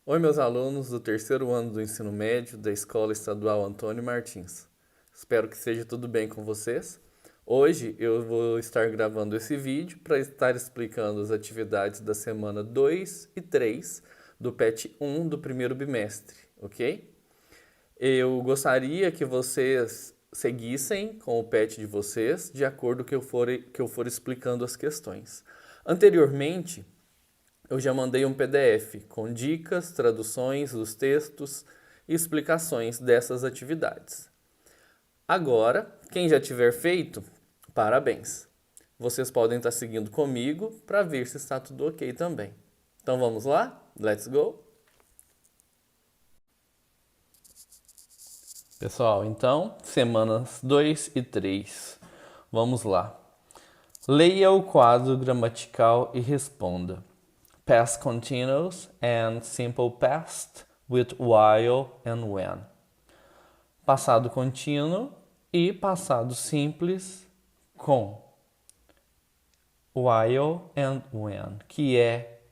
Oi, meus alunos do terceiro ano do ensino médio da Escola Estadual Antônio Martins. Espero que seja tudo bem com vocês. Hoje eu vou estar gravando esse vídeo para estar explicando as atividades da semana 2 e 3 do PET 1 do primeiro bimestre, ok? Eu gostaria que vocês seguissem com o PET de vocês de acordo que eu for explicando as questões. Anteriormente, eu já mandei um PDF com dicas, traduções dos textos e explicações dessas atividades. Agora, quem já tiver feito, parabéns! Vocês podem estar seguindo comigo para ver se está tudo ok também. Então vamos lá? Let's go! Pessoal, então, semanas 2 e 3. Vamos lá. Leia o quadro gramatical e responda. Past continuous and simple past with while and when. Passado contínuo e passado simples com while and when, que é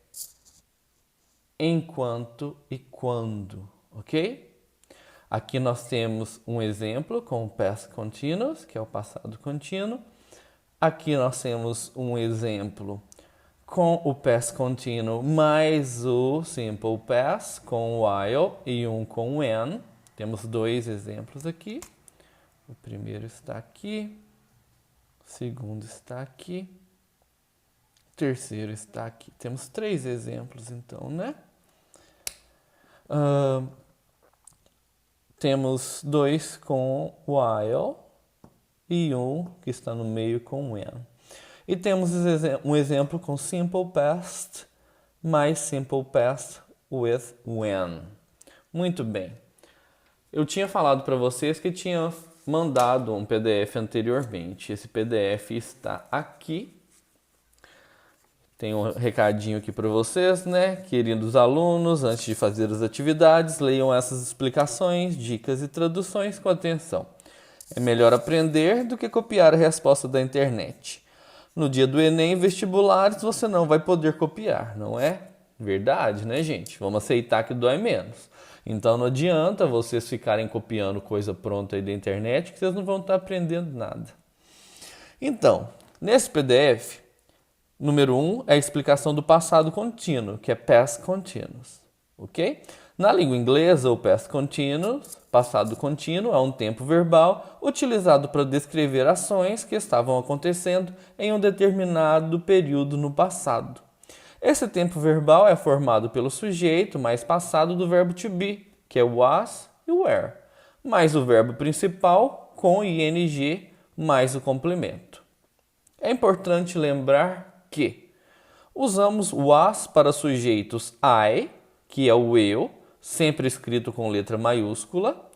enquanto e quando, ok? Aqui nós temos um exemplo com o past continuous, que é o passado contínuo. Aqui nós temos um exemplo com o past continuo mais o simple past com while e um com when. Temos dois exemplos aqui. O primeiro está aqui, o segundo está aqui, o terceiro está aqui. Temos três exemplos então, né? Temos dois com while e um que está no meio com when. E temos um exemplo com simple past mais simple past with when. Muito bem. Eu tinha falado para vocês que tinha mandado um PDF anteriormente. Esse PDF está aqui. Tem um recadinho aqui para vocês, né? Queridos alunos, antes de fazer as atividades, leiam essas explicações, dicas e traduções com atenção. É melhor aprender do que copiar a resposta da internet. No dia do Enem vestibulares você não vai poder copiar, não é? Verdade, né, gente? Vamos aceitar que dói menos. Então não adianta vocês ficarem copiando coisa pronta aí da internet que vocês não vão estar aprendendo nada. Então, nesse PDF, número 1 é a explicação do passado contínuo, que é past continuous, ok? Na língua inglesa, o past continuous, passado contínuo, é um tempo verbal utilizado para descrever ações que estavam acontecendo em um determinado período no passado. Esse tempo verbal é formado pelo sujeito mais passado do verbo to be, que é was e were, mais o verbo principal com ing mais o complemento. É importante lembrar que usamos was para sujeitos I, que é o eu, sempre escrito com letra maiúscula,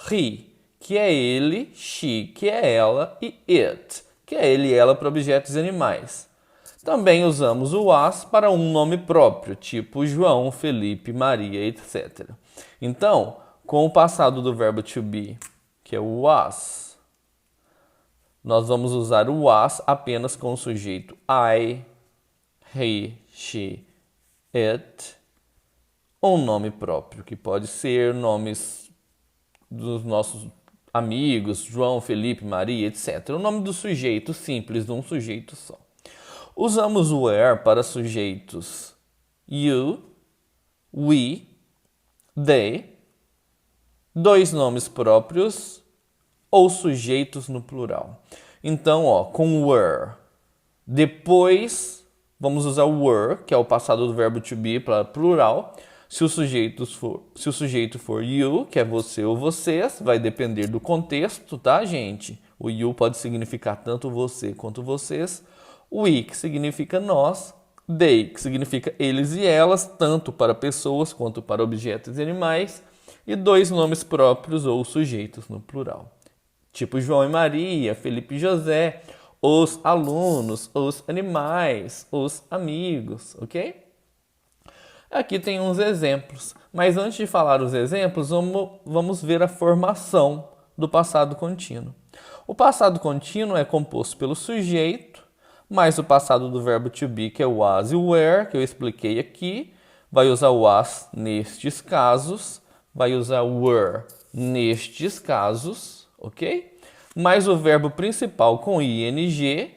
he, que é ele, she, que é ela, e it, que é ele e ela para objetos e animais. Também usamos o was para um nome próprio, tipo João, Felipe, Maria, etc. Então, com o passado do verbo to be, que é o was, nós vamos usar o was apenas com o sujeito I, he, she, it, ou um nome próprio, que pode ser nomes dos nossos amigos, João, Felipe, Maria, etc. O nome do sujeito simples, de um sujeito só. Usamos o were para sujeitos you, we, they, dois nomes próprios ou sujeitos no plural. Então, com were, depois vamos usar o were, que é o passado do verbo to be para plural. Se o sujeito for you, que é você ou vocês, vai depender do contexto, tá, gente? O you pode significar tanto você quanto vocês. We, que significa nós. They, que significa eles e elas, tanto para pessoas quanto para objetos e animais. E dois nomes próprios ou sujeitos no plural. Tipo João e Maria, Felipe e José, os alunos, os animais, os amigos, ok? Aqui tem uns exemplos, mas antes de falar os exemplos, vamos ver a formação do passado contínuo. O passado contínuo é composto pelo sujeito, mais o passado do verbo to be, que é o was e o were, que eu expliquei aqui, vai usar o was nestes casos, vai usar o were nestes casos, ok? Mas o verbo principal com ing,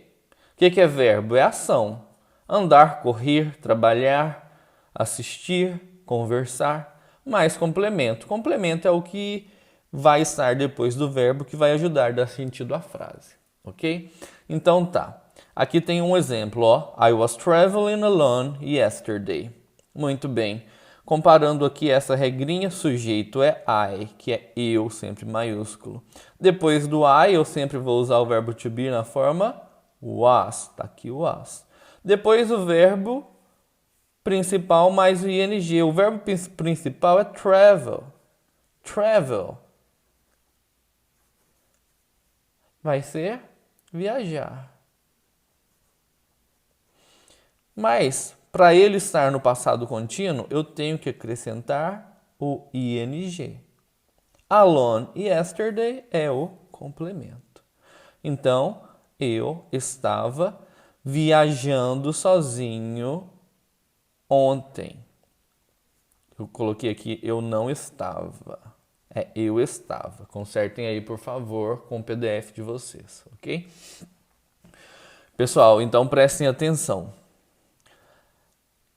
o que é verbo? É ação. Andar, correr, trabalhar, assistir, conversar, mais complemento. Complemento é o que vai estar depois do verbo que vai ajudar a dar sentido à frase, ok? Então tá. Aqui tem um exemplo, ó. I was traveling alone yesterday. Muito bem. Comparando aqui essa regrinha, sujeito é I, que é eu, sempre maiúsculo. Depois do I, eu sempre vou usar o verbo to be na forma was. Tá aqui o was. Depois o verbo principal mais o ing. O verbo principal é travel. Travel. Vai ser viajar. Mas, para ele estar no passado contínuo, eu tenho que acrescentar o ing. Alone e yesterday é o complemento. Então, eu estava viajando sozinho ontem. Eu coloquei aqui eu não estava. É eu estava. Consertem aí, por favor, com o PDF de vocês, ok? Pessoal, então prestem atenção.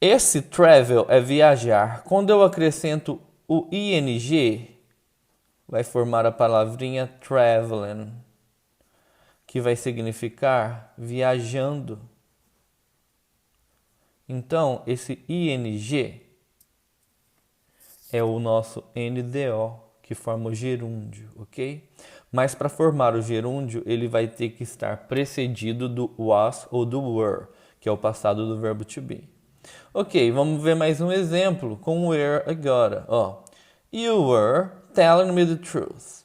Esse travel é viajar. Quando eu acrescento o ing, vai formar a palavrinha traveling, que vai significar viajando. Então, esse ing é o nosso NDO, que forma o gerúndio, ok? Mas para formar o gerúndio, ele vai ter que estar precedido do was ou do were, que é o passado do verbo to be. Ok, vamos ver mais um exemplo com were agora. Ó, you were telling me the truth.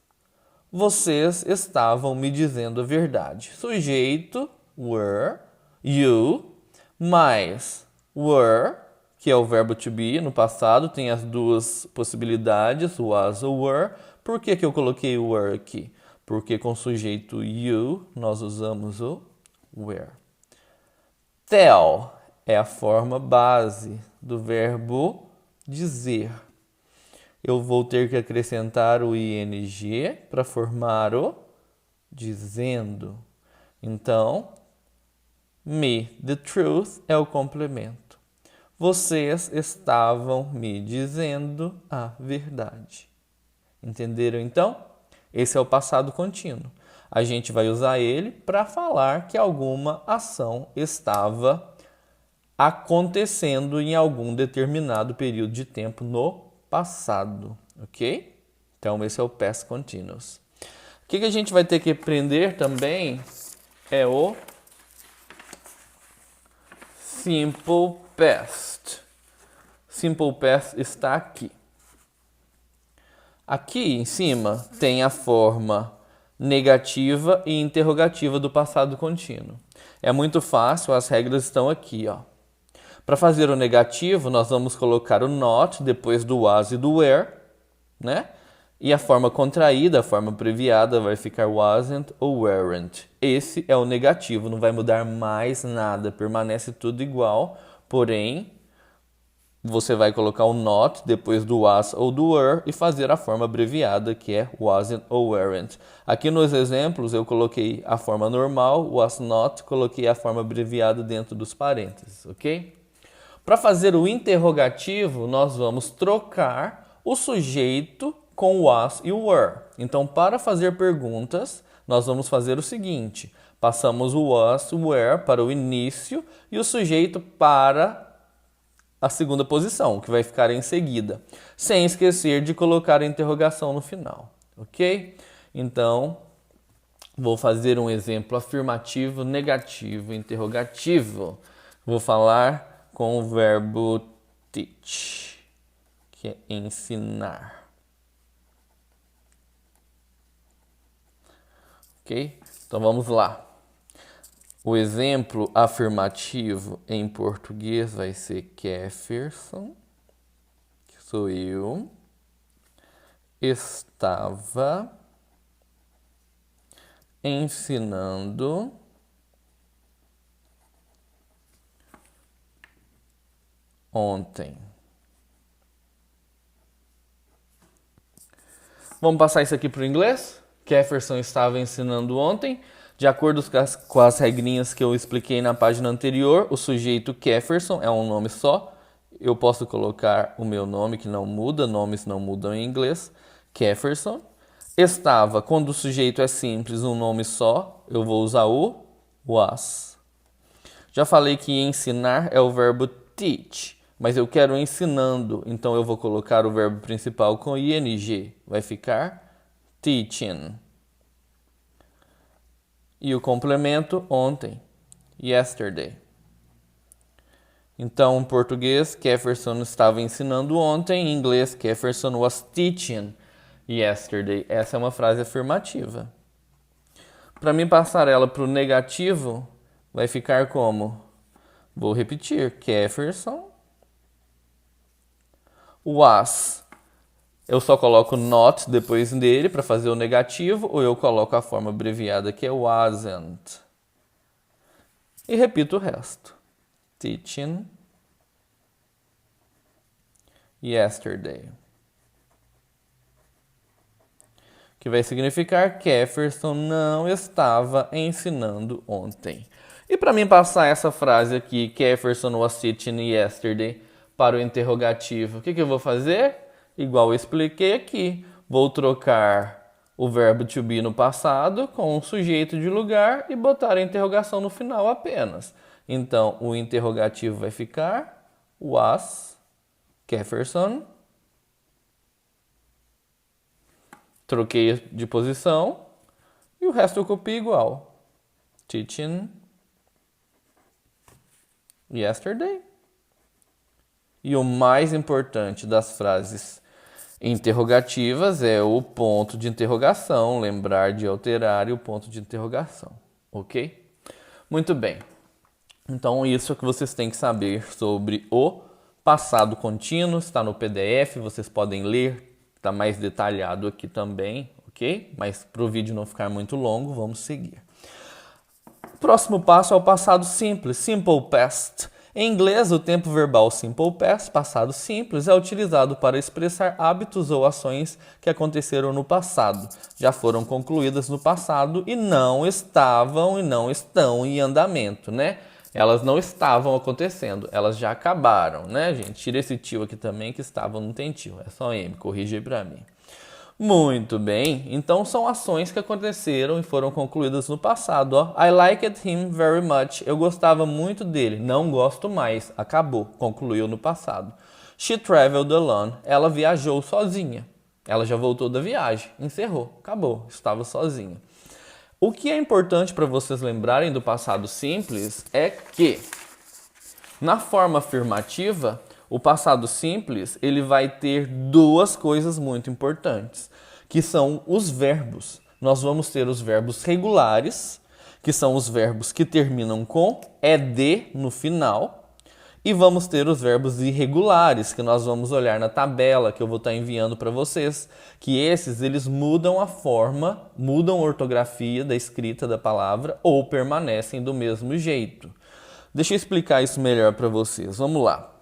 Vocês estavam me dizendo a verdade. Sujeito, were, you, mais were, que é o verbo to be no passado, tem as duas possibilidades, was ou were. Por que eu coloquei o were aqui? Porque com o sujeito you, nós usamos o were. Tell é a forma base do verbo dizer. Eu vou ter que acrescentar o ing para formar o dizendo. Então, me, the truth, é o complemento. Vocês estavam me dizendo a verdade. Entenderam então? Esse é o passado contínuo. A gente vai usar ele para falar que alguma ação estava acontecendo em algum determinado período de tempo no passado, ok? Então, esse é o past continuous. O que a gente vai ter que aprender também é o simple past. Simple past está aqui. Aqui em cima tem a forma negativa e interrogativa do passado contínuo. É muito fácil, as regras estão aqui, ó. Para fazer o negativo, nós vamos colocar o not depois do was e do were, né? E a forma contraída, a forma abreviada, vai ficar wasn't ou weren't. Esse é o negativo, não vai mudar mais nada, permanece tudo igual, porém, você vai colocar o not depois do was ou do were e fazer a forma abreviada, que é wasn't ou weren't. Aqui nos exemplos eu coloquei a forma normal, was not, coloquei a forma abreviada dentro dos parênteses, ok? Para fazer o interrogativo, nós vamos trocar o sujeito com o was e o were. Então, para fazer perguntas, nós vamos fazer o seguinte: passamos o was, o were para o início e o sujeito para a segunda posição, que vai ficar em seguida, sem esquecer de colocar a interrogação no final, ok? Então, vou fazer um exemplo afirmativo, negativo, interrogativo. Vou falar com o verbo teach, que é ensinar. Ok? Então vamos lá. O exemplo afirmativo em português vai ser Jefferson, que sou eu, estava ensinando ontem. Vamos passar isso aqui para o inglês? Jefferson estava ensinando ontem. De acordo com as regrinhas que eu expliquei na página anterior, o sujeito Jefferson é um nome só. Eu posso colocar o meu nome, que não muda, nomes não mudam em inglês. Jefferson. Estava, quando o sujeito é simples, um nome só, eu vou usar o was. Já falei que ensinar é o verbo teach, mas eu quero ensinando, então eu vou colocar o verbo principal com ing. Vai ficar teaching. E o complemento, ontem. Yesterday. Então, em português, Jefferson estava ensinando ontem. Em inglês, Jefferson was teaching yesterday. Essa é uma frase afirmativa. Para mim passar ela para o negativo, vai ficar como? Vou repetir. Jefferson was. Eu só coloco not depois dele para fazer o negativo, ou eu coloco a forma abreviada que é wasn't. E repito o resto. Teaching yesterday. Que vai significar que Jefferson não estava ensinando ontem. E para mim passar essa frase aqui, Jefferson was teaching yesterday, para o interrogativo, o que eu vou fazer? Igual eu expliquei aqui. Vou trocar o verbo to be no passado com o sujeito de lugar e botar a interrogação no final apenas. Então, o interrogativo vai ficar was Jefferson. Troquei de posição e o resto eu copio igual. Teaching yesterday. E o mais importante das frases interrogativas é o ponto de interrogação, lembrar de alterar o ponto de interrogação, ok? Muito bem. Então isso é o que vocês têm que saber sobre o passado contínuo, está no PDF, vocês podem ler, está mais detalhado aqui também, ok? Mas para o vídeo não ficar muito longo, vamos seguir. O próximo passo é o passado simples, simple past. Em inglês, o tempo verbal simple past, passado simples, é utilizado para expressar hábitos ou ações que aconteceram no passado, já foram concluídas no passado e não estavam e não estão em andamento, né? Elas não estavam acontecendo, elas já acabaram, né, gente? Tira esse tio aqui também que estava, não tem tio, é só M, corrige aí pra mim. Muito bem, então são ações que aconteceram e foram concluídas no passado, ó. I liked him very much, eu gostava muito dele, não gosto mais, acabou, concluiu no passado. She traveled alone, ela viajou sozinha, ela já voltou da viagem, encerrou, acabou, estava sozinha. O que é importante para vocês lembrarem do passado simples é que, na forma afirmativa, o passado simples ele vai ter duas coisas muito importantes, que são os verbos. Nós vamos ter os verbos regulares, que são os verbos que terminam com ed no final, e vamos ter os verbos irregulares, que nós vamos olhar na tabela que eu vou estar enviando para vocês, que esses eles mudam a forma, mudam a ortografia da escrita da palavra ou permanecem do mesmo jeito. Deixa eu explicar isso melhor para vocês. Vamos lá.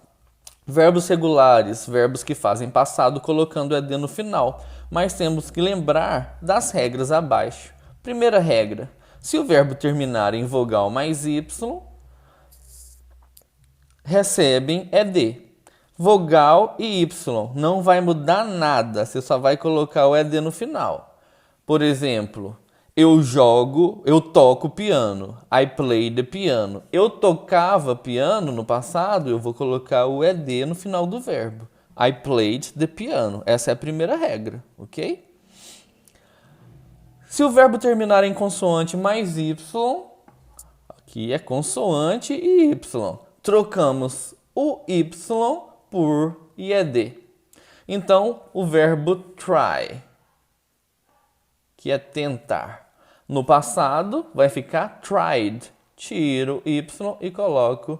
Verbos regulares, verbos que fazem passado colocando ed no final, mas temos que lembrar das regras abaixo. Primeira regra, se o verbo terminar em vogal mais y, recebem ed. Vogal e y, não vai mudar nada, você só vai colocar o ed no final. Por exemplo, eu toco piano. I play the piano. Eu tocava piano no passado, eu vou colocar o ed no final do verbo. I played the piano. Essa é a primeira regra, ok? Se o verbo terminar em consoante mais y, aqui é consoante e y. Trocamos o y por ed. Então, o verbo try, que é tentar. No passado, vai ficar tried. Tiro y e coloco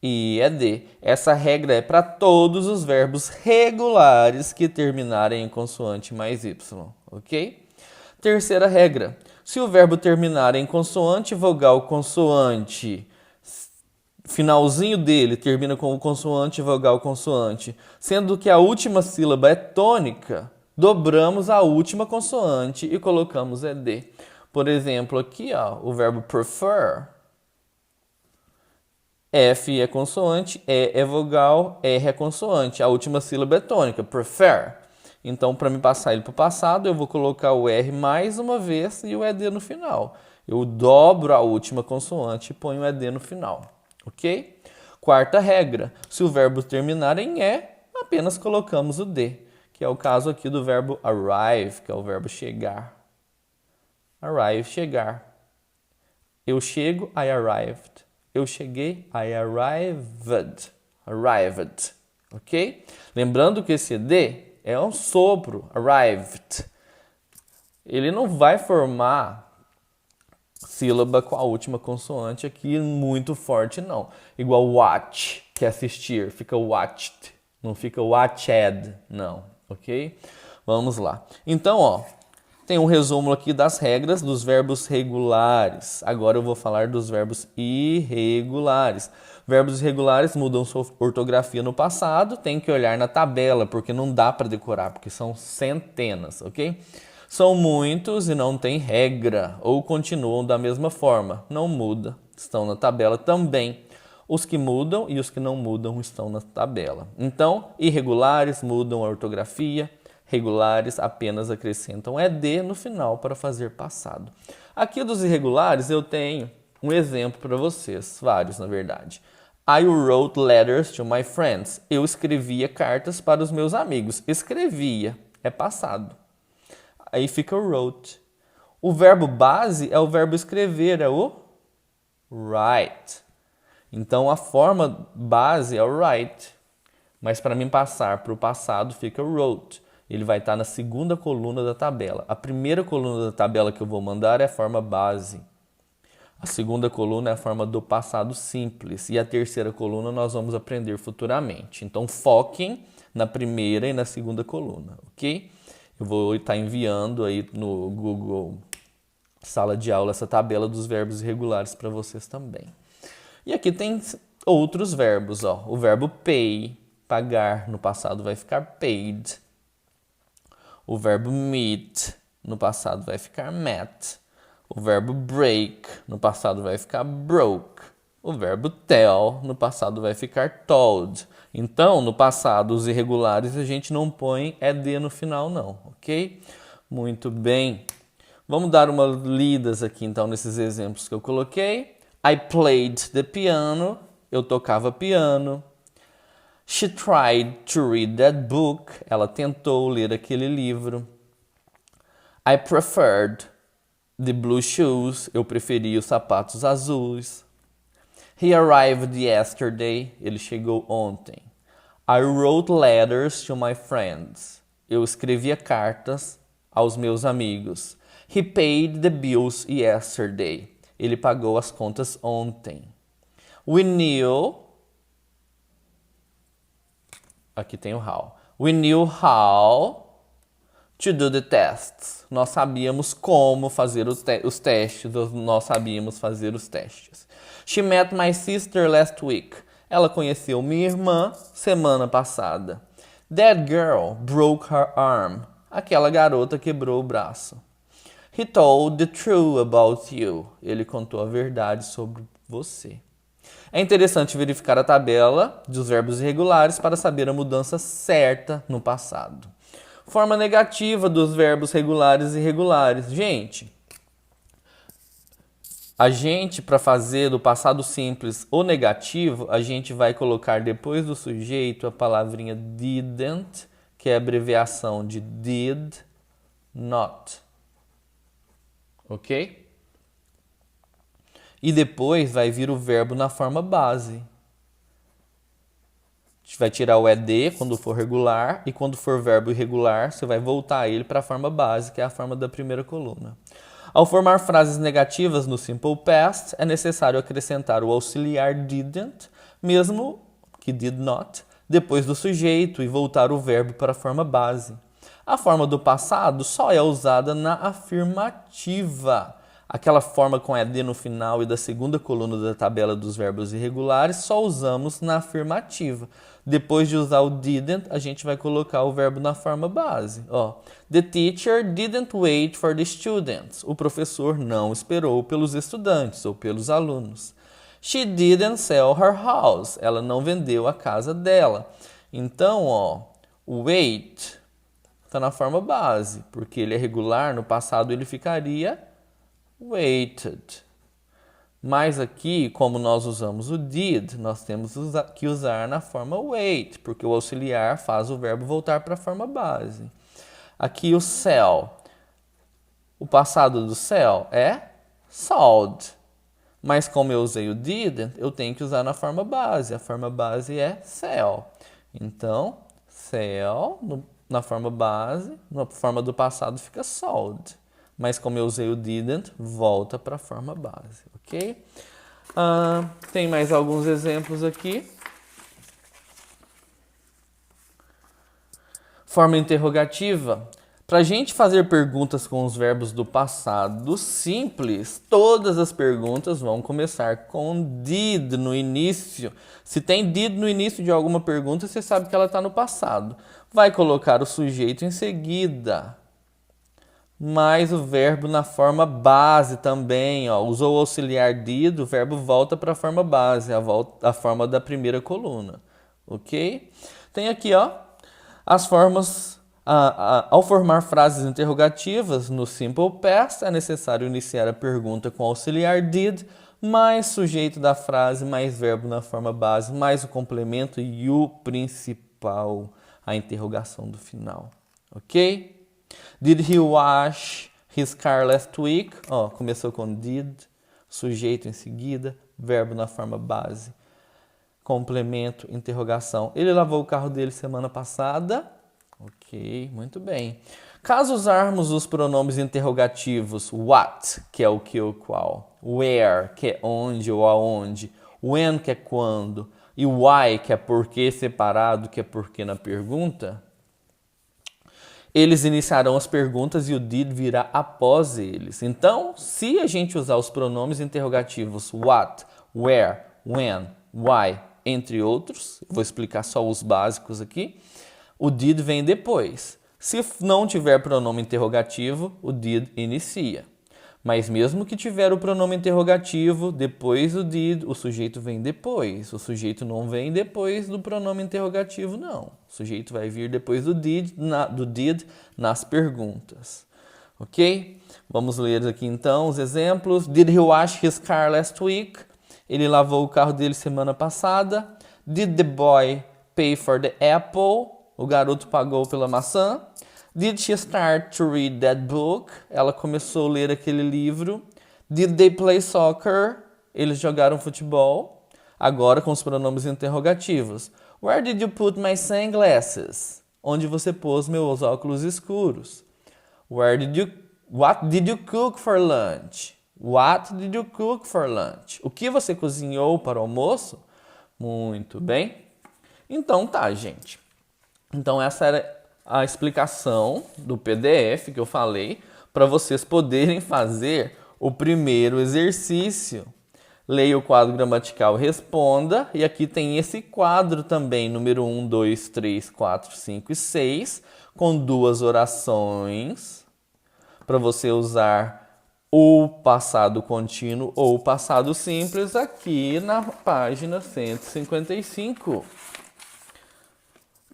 ed. Essa regra é para todos os verbos regulares que terminarem em consoante mais y, ok? Terceira regra. Se o verbo terminar em consoante, vogal, consoante, finalzinho dele termina com o consoante, vogal, consoante, sendo que a última sílaba é tônica, dobramos a última consoante e colocamos ED. Por exemplo, aqui, ó, o verbo prefer. F é consoante, E é vogal, R é consoante. A última sílaba é tônica, prefer. Então, para me passar ele para o passado, eu vou colocar o R mais uma vez e o ED no final. Eu dobro a última consoante e ponho o ED no final, ok? Quarta regra, se o verbo terminar em E, apenas colocamos o D, que é o caso aqui do verbo arrive, que é o verbo chegar. Arrive, chegar. Eu chego, I arrived. Eu cheguei, I arrived. Arrived, ok? Lembrando que esse ED é um sopro, arrived. Ele não vai formar sílaba com a última consoante aqui muito forte, não. Igual watch, que é assistir, fica watched, não fica watched, não, ok? Vamos lá. Então, ó, tem um resumo aqui das regras dos verbos regulares. Agora eu vou falar dos verbos irregulares. Verbos irregulares mudam sua ortografia no passado, tem que olhar na tabela, porque não dá para decorar, porque são centenas, ok? São muitos e não tem regra, ou continuam da mesma forma, não muda, estão na tabela também. Os que mudam e os que não mudam estão na tabela. Então, irregulares mudam a ortografia, regulares apenas acrescentam ED no final para fazer passado. Aqui dos irregulares eu tenho um exemplo para vocês, vários na verdade. I wrote letters to my friends. Eu escrevia cartas para os meus amigos. Escrevia, é passado. Aí fica o wrote. O verbo base é o verbo escrever, é o write. Então a forma base é o write. Mas para mim passar para o passado fica wrote. Ele vai estar na segunda coluna da tabela. A primeira coluna da tabela que eu vou mandar é a forma base. A segunda coluna é a forma do passado simples. E a terceira coluna nós vamos aprender futuramente. Então foquem na primeira e na segunda coluna, ok? Eu vou estar enviando aí no Google Sala de Aula essa tabela dos verbos irregulares para vocês também. E aqui tem outros verbos, ó. O verbo pay, pagar, no passado vai ficar paid. O verbo meet, no passado vai ficar met. O verbo break, no passado vai ficar broke. O verbo tell, no passado vai ficar told. Então, no passado, os irregulares a gente não põe ED no final não, ok? Muito bem. Vamos dar uma lidas aqui então nesses exemplos que eu coloquei. I played the piano. Eu tocava piano. She tried to read that book. Ela tentou ler aquele livro. I preferred the blue shoes. Eu preferia os sapatos azuis. He arrived yesterday. Ele chegou ontem. I wrote letters to my friends. Eu escrevia cartas aos meus amigos. He paid the bills yesterday. Ele pagou as contas ontem. We knew. Aqui tem o how. We knew how to do the tests. Nós sabíamos como fazer os testes. Nós sabíamos fazer os testes. She met my sister last week. Ela conheceu minha irmã semana passada. That girl broke her arm. Aquela garota quebrou o braço. He told the truth about you. Ele contou a verdade sobre você. É interessante verificar a tabela dos verbos irregulares para saber a mudança certa no passado. Forma negativa dos verbos regulares e irregulares. Para fazer do passado simples o negativo, a gente vai colocar depois do sujeito a palavrinha didn't, que é a abreviação de did not. Ok? E depois vai vir o verbo na forma base. A gente vai tirar o ED quando for regular e quando for verbo irregular, você vai voltar ele para a forma base, que é a forma da primeira coluna. Ao formar frases negativas no Simple Past, é necessário acrescentar o auxiliar didn't, mesmo que did not, depois do sujeito e voltar o verbo para a forma base. A forma do passado só é usada na afirmativa. aquela forma com ED no final e da segunda coluna da tabela dos verbos irregulares, só usamos na afirmativa. Depois de usar o didn't, a gente vai colocar o verbo na forma base. Ó, the teacher didn't wait for the students. O professor não esperou pelos estudantes ou pelos alunos. She didn't sell her house. Ela não vendeu a casa dela. Então, ó, wait está na forma base, porque ele é regular, no passado ele ficaria waited. Mas aqui, como nós usamos o did, nós temos que usar na forma wait, porque o auxiliar faz o verbo voltar para a forma base. Aqui o sell. O passado do sell é sold. Mas como eu usei o didn't, eu tenho que usar na forma base. A forma base é sell. Então, sell, na forma base, na forma do passado fica sold. Mas como eu usei o didn't, volta para a forma base, ok? Tem mais alguns exemplos aqui. Forma interrogativa. Para a gente fazer perguntas com os verbos do passado simples, todas as perguntas vão começar com did no início. Se tem did no início de alguma pergunta, você sabe que ela está no passado. Vai colocar o sujeito em seguida, mas o verbo na forma base também. Ó. Usou o auxiliar did, o verbo volta para a forma base, a forma da primeira coluna. Ok? Tem aqui, ó, as formas. Ao formar frases interrogativas no Simple Past, é necessário iniciar a pergunta com auxiliar did, mais sujeito da frase, mais verbo na forma base, mais o complemento e o principal, a interrogação do final. Ok? Did he wash his car last week? Ó, começou com did, sujeito em seguida, verbo na forma base, complemento, interrogação. Ele lavou o carro dele semana passada? Ok, muito bem. Caso usarmos os pronomes interrogativos what, que é o que ou qual, where, que é onde ou aonde, when, que é quando, e why, que é porquê separado, que é porquê na pergunta, eles iniciarão as perguntas e o did virá após eles. Então, se a gente usar os pronomes interrogativos what, where, when, why, entre outros, vou explicar só os básicos aqui, o did vem depois. Se não tiver pronome interrogativo, o did inicia. Mas mesmo que tiver o pronome interrogativo, depois o did, o sujeito vem depois. O sujeito não vem depois do pronome interrogativo, não. O sujeito vai vir depois do did nas perguntas. Ok? Vamos ler aqui então os exemplos. Did he wash his car last week? Ele lavou o carro dele semana passada. Did the boy pay for the apple? O garoto pagou pela maçã. Did she start to read that book? Ela começou a ler aquele livro. Did they play soccer? Eles jogaram futebol. Agora com os pronomes interrogativos. Where did you put my sunglasses? Onde você pôs meus óculos escuros? What did you cook for lunch? What did you cook for lunch? O que você cozinhou para o almoço? Muito bem. Então tá, gente. Então essa era a explicação do PDF que eu falei para vocês poderem fazer o primeiro exercício. Leia o quadro gramatical, responda. E aqui tem esse quadro também, número 1, 2, 3, 4, 5 e 6, com duas orações para você usar o passado contínuo ou o passado simples aqui na página 155.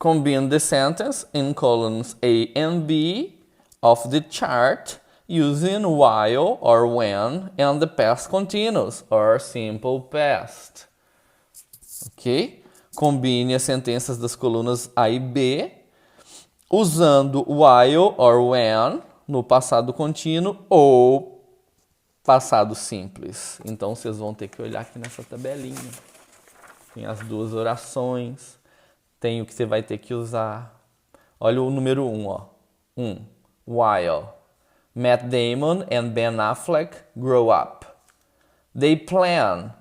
Combine the sentence in columns A and B of the chart using while or when and the past continuous or simple past. Ok? Combine as sentenças das colunas A e B usando while or when no passado contínuo ou passado simples. Então vocês vão ter que olhar aqui nessa tabelinha. Tem as duas orações. Tem o que você vai ter que usar. Olha o número 1, ó. 1. While Matt Damon and Ben Affleck grow up, they plan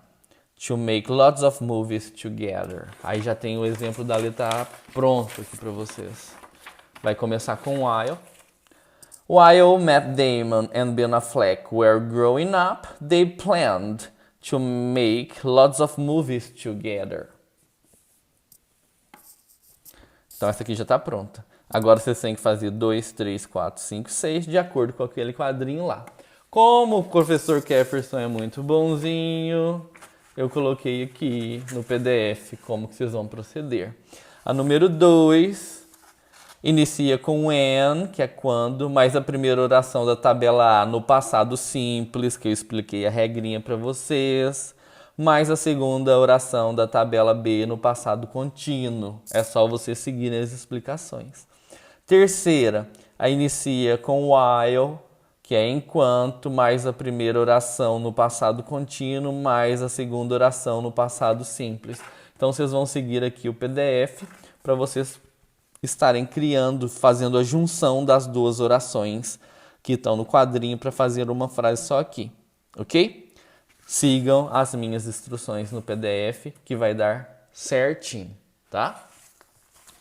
to make lots of movies together. Aí já tem o exemplo da letra A pronto aqui para vocês. Vai começar com while. While Matt Damon and Ben Affleck were growing up, they planned to make lots of movies together. Então essa aqui já está pronta. Agora vocês têm que fazer 2, 3, 4, 5, 6 de acordo com aquele quadrinho lá. Como o professor Kefferson é muito bonzinho, eu coloquei aqui no PDF como que vocês vão proceder. A número 2 inicia com when, que é quando, mais a primeira oração da tabela A no passado simples, que eu expliquei a regrinha para vocês, mais a segunda oração da tabela B no passado contínuo. É só vocês seguirem as explicações. Terceira, a inicia com while, que é enquanto, mais a primeira oração no passado contínuo, mais a segunda oração no passado simples. Então, vocês vão seguir aqui o PDF para vocês estarem criando, fazendo a junção das duas orações que estão no quadrinho para fazer uma frase só aqui, ok? Sigam as minhas instruções no PDF que vai dar certinho, tá?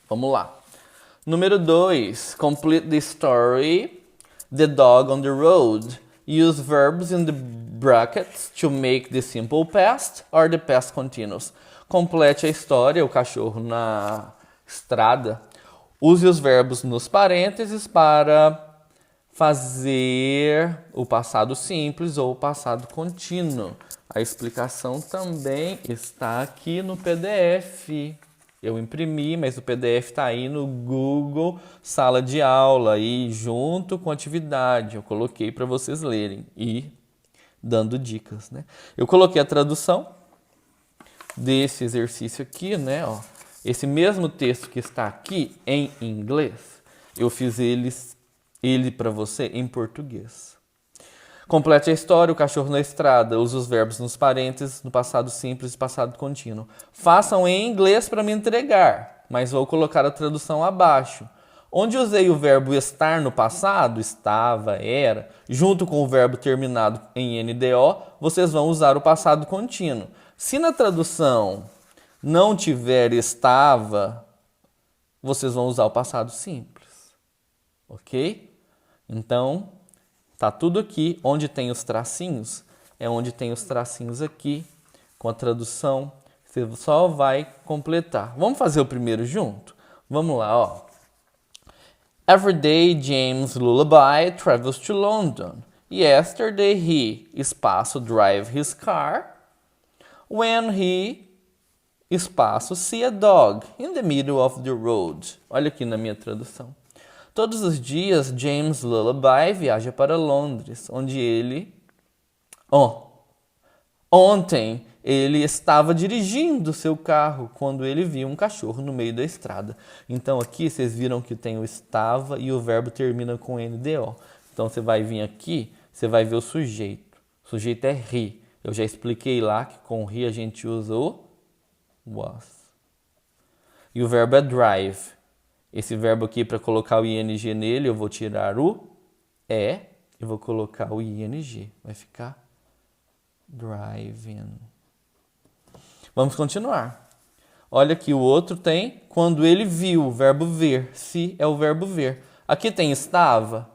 Vamos lá. Número 2, complete the story. The dog on the road. Use verbs in the brackets to make the simple past or the past continuous. Complete a história, o cachorro na estrada. Use os verbos nos parênteses para fazer o passado simples ou o passado contínuo. A explicação também está aqui no PDF. Eu imprimi, mas o PDF está aí no Google Sala de Aula aí junto com a atividade. Eu coloquei para vocês lerem e dando dicas, né? Eu coloquei a tradução desse exercício aqui, né? Ó, esse mesmo texto que está aqui em inglês, eu fiz ele para você em português. Complete a história, o cachorro na estrada. Use os verbos nos parênteses, no passado simples e passado contínuo. Façam em inglês para me entregar, mas vou colocar a tradução abaixo. Onde usei o verbo estar no passado, estava, era, junto com o verbo terminado em NDO, vocês vão usar o passado contínuo. Se na tradução não tiver estava, vocês vão usar o passado simples. Ok? Então, tá tudo aqui. Onde tem os tracinhos, é onde tem os tracinhos aqui, com a tradução. Você só vai completar. Vamos fazer o primeiro junto? Vamos lá, ó. Every day James Lullaby travels to London. Yesterday he, espaço, drive his car. When he, espaço, see a dog in the middle of the road. Olha aqui na minha tradução. Todos os dias, James Lullaby viaja para Londres, onde ele... Ontem, ele estava dirigindo seu carro quando ele viu um cachorro no meio da estrada. Então, aqui, vocês viram que tem o estava e o verbo termina com NDO. Então, você vai vir aqui, você vai ver o sujeito. O sujeito é he. Eu já expliquei lá que com he a gente usa o was. E o verbo é drive. Esse verbo aqui, para colocar o ing nele, eu vou tirar o e e vou colocar o ing. Vai ficar driving. Vamos continuar. Olha aqui, o outro tem quando ele viu, o verbo ver. Se é o verbo ver. Aqui tem estava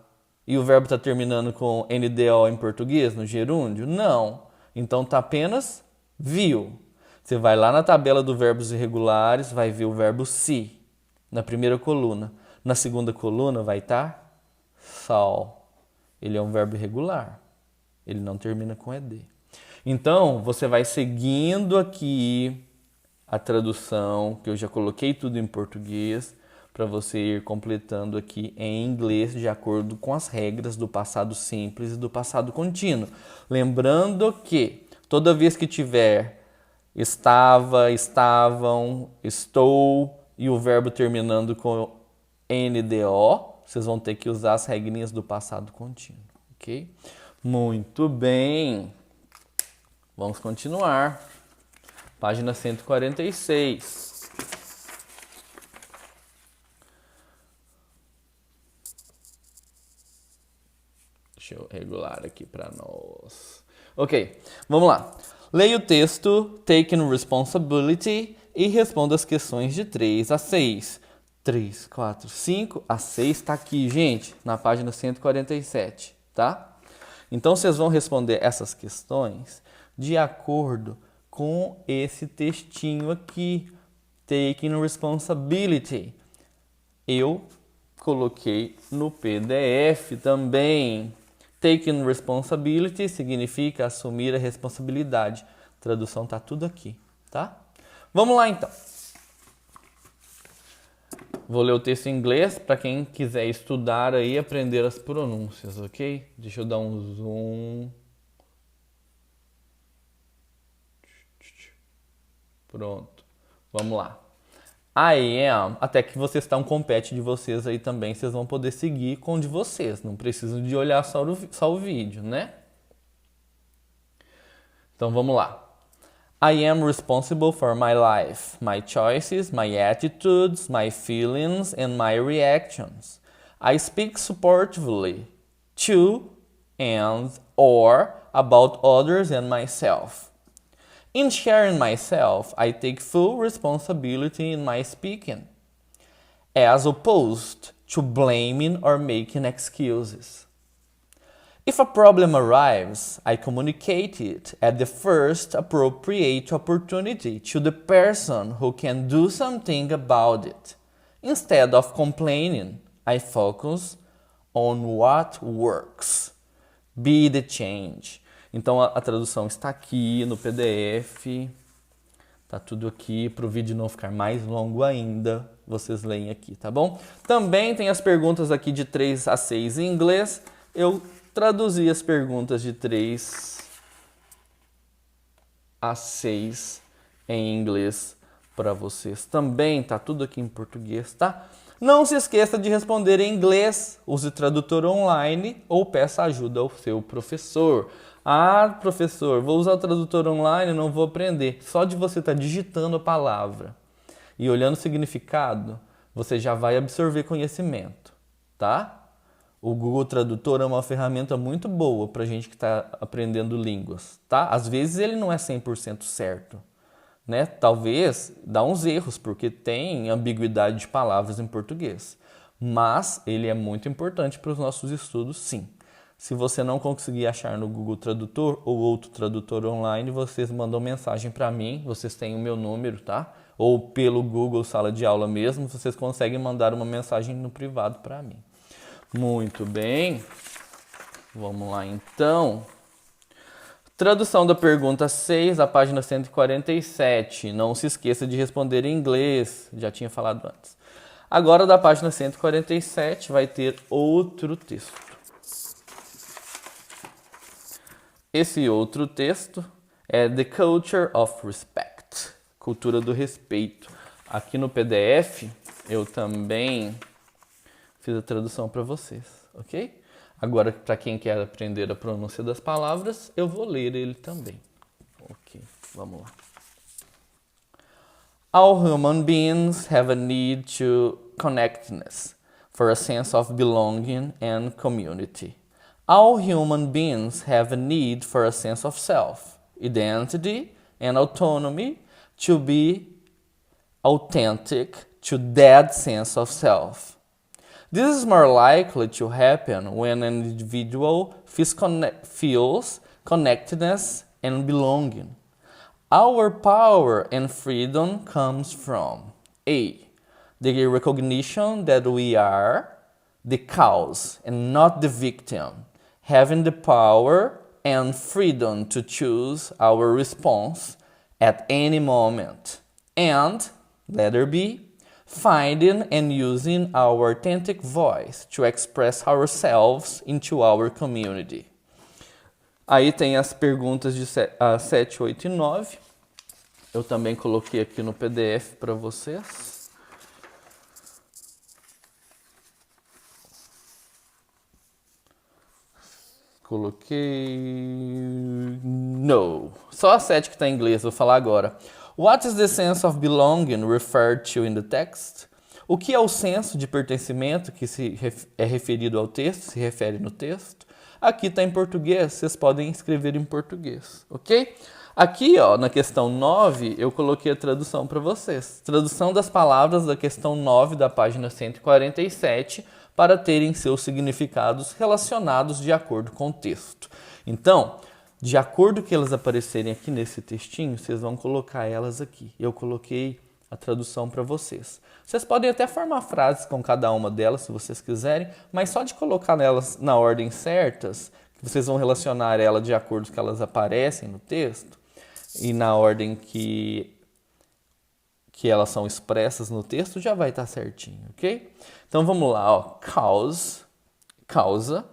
e o verbo está terminando com NDO em português, no gerúndio? Não. Então está apenas viu. Você vai lá na tabela dos verbos irregulares, vai ver o verbo se. Na primeira coluna. Na segunda coluna vai estar saw. Ele é um verbo irregular. Ele não termina com ed. Então, você vai seguindo aqui a tradução, que eu já coloquei tudo em português, para você ir completando aqui em inglês, de acordo com as regras do passado simples e do passado contínuo. Lembrando que toda vez que tiver estava, estavam, estou e o verbo terminando com NDO, vocês vão ter que usar as regrinhas do passado contínuo, ok? Muito bem. Vamos continuar. Página 146. Deixa eu regular aqui para nós. Ok, vamos lá. Leia o texto, taking responsibility, e responda as questões de 3 a 6. 3, 4, 5, a 6 está aqui, gente, na página 147, tá? Então, vocês vão responder essas questões de acordo com esse textinho aqui, Taking Responsibility. Eu coloquei no PDF também. Taking Responsibility significa assumir a responsabilidade. A tradução tá tudo aqui, tá? Vamos lá, então. Vou ler o texto em inglês para quem quiser estudar aí e aprender as pronúncias, ok? Deixa eu dar um zoom. Pronto. Vamos lá. I am, até que vocês estão com o pet de vocês aí também, vocês vão poder seguir com o de vocês. Não precisam de olhar só o vídeo, né? Então vamos lá. I am responsible for my life, my choices, my attitudes, my feelings, and my reactions. I speak supportively to and or about others and myself. In sharing myself, I take full responsibility in my speaking, as opposed to blaming or making excuses. If a problem arrives, I communicate it at the first appropriate opportunity to the person who can do something about it. Instead of complaining, I focus on what works. Be the change. Então a tradução está aqui no PDF. Tá tudo aqui para o vídeo não ficar mais longo ainda. Vocês leem aqui, tá bom? Também tem as perguntas aqui de 3 a 6 em inglês. Eu traduzi as perguntas de 3 a 6 em inglês para vocês. Também tá tudo aqui em português, tá? Não se esqueça de responder em inglês. Use tradutor online ou peça ajuda ao seu professor. Ah, professor, vou usar o tradutor online e não vou aprender. Só de você estar digitando a palavra e olhando o significado, você já vai absorver conhecimento, tá? O Google Tradutor é uma ferramenta muito boa para gente que está aprendendo línguas, tá? Às vezes ele não é 100% certo, né? Talvez dá uns erros, porque tem ambiguidade de palavras em português. Mas ele é muito importante para os nossos estudos, sim. Se você não conseguir achar no Google Tradutor ou outro tradutor online, vocês mandam mensagem para mim, vocês têm o meu número, tá? Ou pelo Google Sala de Aula mesmo, vocês conseguem mandar uma mensagem no privado para mim. Muito bem, vamos lá então. Tradução da pergunta 6, a página 147. Não se esqueça de responder em inglês, já tinha falado antes. Agora da página 147 vai ter outro texto. Esse outro texto é The Culture of Respect, cultura do respeito. Aqui no PDF eu também fiz a tradução para vocês, ok? Agora, para quem quer aprender a pronúncia das palavras, eu vou ler ele também. Ok, vamos lá. All human beings have a need to connectedness, for a sense of belonging and community. All human beings have a need for a sense of self, identity, and autonomy to be authentic to that sense of self. This is more likely to happen when an individual feels connectedness and belonging. Our power and freedom comes from A. The recognition that we are the cause and not the victim, having the power and freedom to choose our response at any moment. And, letter B, finding and using our authentic voice to express ourselves into our community. Aí tem as perguntas de 7, 8 e 9. Eu também coloquei aqui no PDF para vocês. Coloquei... No. Só a 7 que está em inglês, vou falar agora. What is the sense of belonging referred to in the text? O que é o senso de pertencimento que é referido ao texto, se refere no texto? Aqui está em português, vocês podem escrever em português, ok? Aqui, ó, na questão 9, eu coloquei a tradução para vocês. Tradução das palavras da questão 9 da página 147 para terem seus significados relacionados de acordo com o texto. Então, de acordo com que elas aparecerem aqui nesse textinho, vocês vão colocar elas aqui. Eu coloquei a tradução para vocês. Vocês podem até formar frases com cada uma delas, se vocês quiserem, mas só de colocar elas na ordem certas, que vocês vão relacionar ela de acordo com que elas aparecem no texto e na ordem que elas são expressas no texto, já vai estar certinho, ok? Então vamos lá, ó. Causa,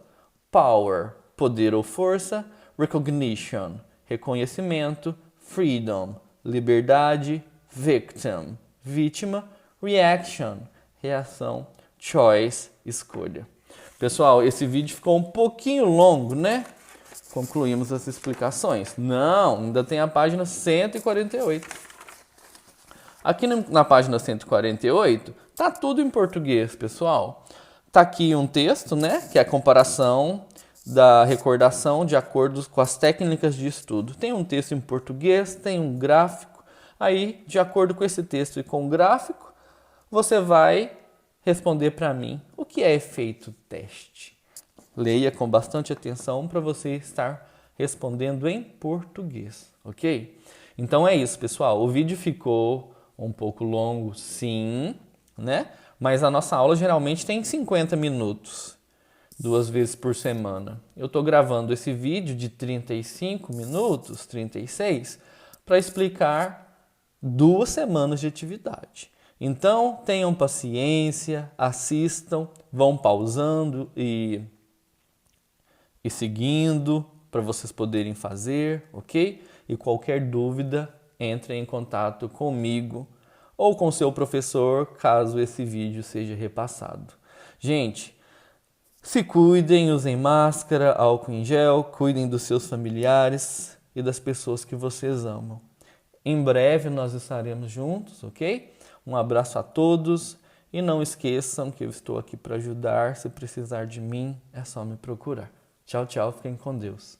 power, poder ou força, recognition, reconhecimento, freedom, liberdade, victim, vítima, reaction, reação, choice, escolha. Pessoal, esse vídeo ficou um pouquinho longo, né? Concluímos as explicações. Não, ainda tem a página 148. Aqui na página 148, tá tudo em português, pessoal. Tá aqui um texto, né? Que é a comparação da recordação de acordo com as técnicas de estudo. Tem um texto em português, tem um gráfico. Aí, de acordo com esse texto e com o gráfico, você vai responder para mim o que é efeito teste. Leia com bastante atenção para você estar respondendo em português, ok? Então é isso, pessoal. O vídeo ficou um pouco longo, sim, né? Mas a nossa aula geralmente tem 50 minutos, 2 vezes por semana. Eu estou gravando esse vídeo de 35 minutos, 36, para explicar 2 semanas de atividade. Então, tenham paciência, assistam, vão pausando e seguindo para vocês poderem fazer, ok? E qualquer dúvida, entre em contato comigo ou com seu professor, caso esse vídeo seja repassado. Gente, se cuidem, usem máscara, álcool em gel, cuidem dos seus familiares e das pessoas que vocês amam. Em breve nós estaremos juntos, ok? Um abraço a todos e não esqueçam que eu estou aqui para ajudar. Se precisar de mim, é só me procurar. Tchau, tchau. Fiquem com Deus.